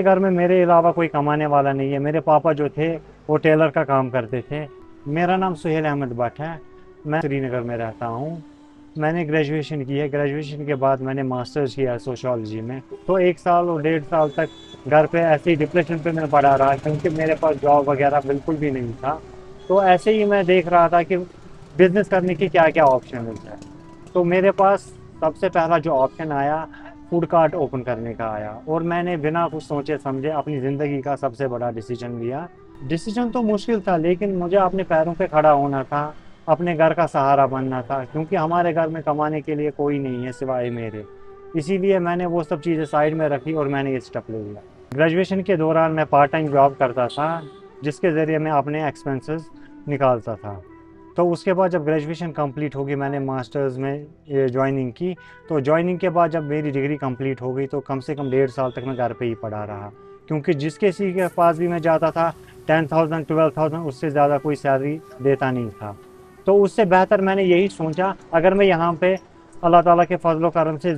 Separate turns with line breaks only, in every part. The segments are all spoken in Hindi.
घर में मेरे अलावा कोई कमाने वाला नहीं है। मेरे पापा जो थे वो टेलर का काम करते थे। मेरा नाम सुहेल अहमद भट्ट है। मैं श्रीनगर में रहता हूँ। मैंने ग्रेजुएशन की है। ग्रेजुएशन के बाद मैंने मास्टर्स किया है सोशियोलॉजी में। तो 1 साल और 1.5 साल तक घर पे ऐसे ही डिप्रेशन पे मैं पड़ा रहा, क्योंकि मेरे पास जॉब वगैरह बिल्कुल भी नहीं था। तो ऐसे ही मैं देख रहा था कि बिजनेस करने की क्या क्या ऑप्शन है। तो मेरे पास सबसे पहला जो ऑप्शन आया, फूड कार्ट ओपन करने का आया, और मैंने बिना कुछ सोचे समझे अपनी ज़िंदगी का सबसे बड़ा डिसीजन लिया। डिसीजन तो मुश्किल था, लेकिन मुझे अपने पैरों पे खड़ा होना था, अपने घर का सहारा बनना था, क्योंकि हमारे घर में कमाने के लिए कोई नहीं है सिवाय मेरे। इसीलिए मैंने वो सब चीज़ें साइड में रखी और मैंने ये स्टेप ले लिया। ग्रेजुएशन के दौरान मैं पार्ट टाइम जॉब करता था, जिसके ज़रिए मैं अपने एक्सपेंसेस निकालता था। तो उसके बाद जब ग्रेजुएशन कंप्लीट होगी, मैंने मास्टर्स में ज्वाइनिंग की। तो ज्वाइनिंग के बाद जब मेरी डिग्री कंप्लीट हो गई, तो कम से कम 1.5 साल तक मैं घर पे ही पड़ा रहा, क्योंकि जिस किसी के पास भी मैं जाता था 10,000 12,000, उससे ज़्यादा कोई सैलरी देता नहीं था। तो उससे बेहतर मैंने यही सोचा, अगर मैं यहाँ पे अल्लाह ताला के फजलो करम से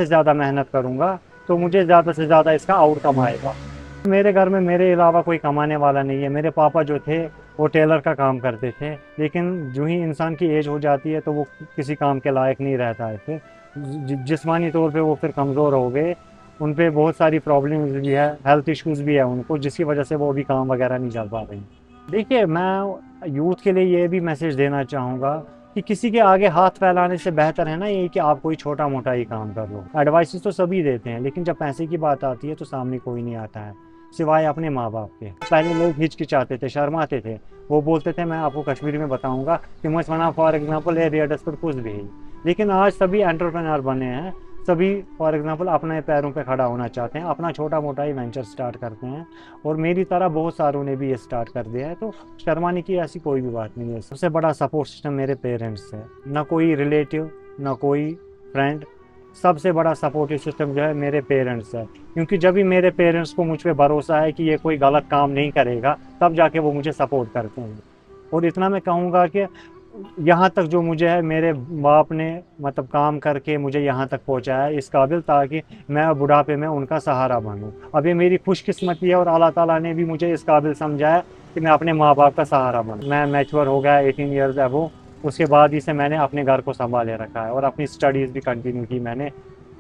ज़्यादा मेहनत करूँगा, तो मुझे ज़्यादा से ज़्यादा इसका आउटकम आएगा। मेरे घर में मेरे अलावा कोई कमाने वाला नहीं है। मेरे पापा जो थे वो टेलर का काम करते थे, लेकिन जो ही इंसान की एज हो जाती है तो वो किसी काम के लायक नहीं रहता है। फिर जिस्मानी तौर पे वो फिर कमज़ोर हो गए। उन पे बहुत सारी प्रॉब्लम्स भी है, हेल्थ इश्यूज़ भी है उनको, जिसकी वजह से वो अभी काम वगैरह नहीं चल पा रहे हैं। देखिए, मैं यूथ के लिए ये भी मैसेज देना चाहूँगा कि किसी के आगे हाथ फैलाने से बेहतर है ना ये कि आप कोई छोटा मोटा ही काम कर लो। एडवाइसेस तो सभी देते हैं, लेकिन जब पैसे की बात आती है तो सामने कोई नहीं आता है सिवाय अपने माँ बाप के। पहले लोग हिचकिचाते थे, शर्माते थे। वो बोलते थे, मैं आपको कश्मीरी में बताऊंगा कि मुझे मना फॉर एग्जाम्पल ए रियडस पर कुछ भी। लेकिन आज सभी एंटरप्रेन्योर बने हैं। सभी फॉर एग्जांपल अपने पैरों पे खड़ा होना चाहते हैं, अपना छोटा मोटा ही वेंचर स्टार्ट करते हैं। और मेरी तरह बहुत सारों ने भी ये स्टार्ट कर दिया है। तो शर्माने की ऐसी कोई भी बात नहीं है। सबसे बड़ा सपोर्ट सिस्टम मेरे पेरेंट्स है, ना कोई रिलेटिव, ना कोई फ्रेंड। सबसे बड़ा सपोर्टिव सिस्टम जो है मेरे पेरेंट्स है, क्योंकि जब भी मेरे पेरेंट्स को मुझ पे भरोसा है कि ये कोई गलत काम नहीं करेगा, तब जाके वो मुझे सपोर्ट करते हैं। और इतना मैं कहूँगा कि यहाँ तक जो मुझे है, मेरे बाप ने मतलब काम करके मुझे यहाँ तक पहुँचाया है इस काबिल, ताकि मैं बुढ़ापे में उनका सहारा बनूँ। अब ये मेरी खुशकिस्मती है और अल्लाह ताला ने भी मुझे इस काबिल समझा है कि मैं अपने माँ बाप का सहारा बनूँ। मैं मैच्योर हो गया 18 ईयर्स अबो, उसके बाद ही से मैंने अपने घर को संभाले रखा है और अपनी स्टडीज़ भी कंटिन्यू की मैंने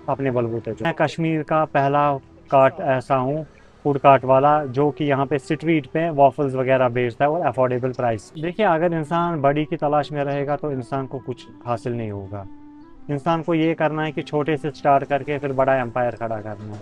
अपने बलबूते पे। मैं कश्मीर का पहला कार्ट ऐसा हूँ, फूड कार्ट वाला, जो कि यहाँ पे स्ट्रीट पे वॉफल्स वगैरह बेचता है और अफोर्डेबल प्राइस। देखिए, अगर इंसान बड़ी की तलाश में रहेगा तो इंसान को कुछ हासिल नहीं होगा। इंसान को ये करना है कि छोटे से स्टार्ट करके फिर बड़ा एम्पायर खड़ा करना है।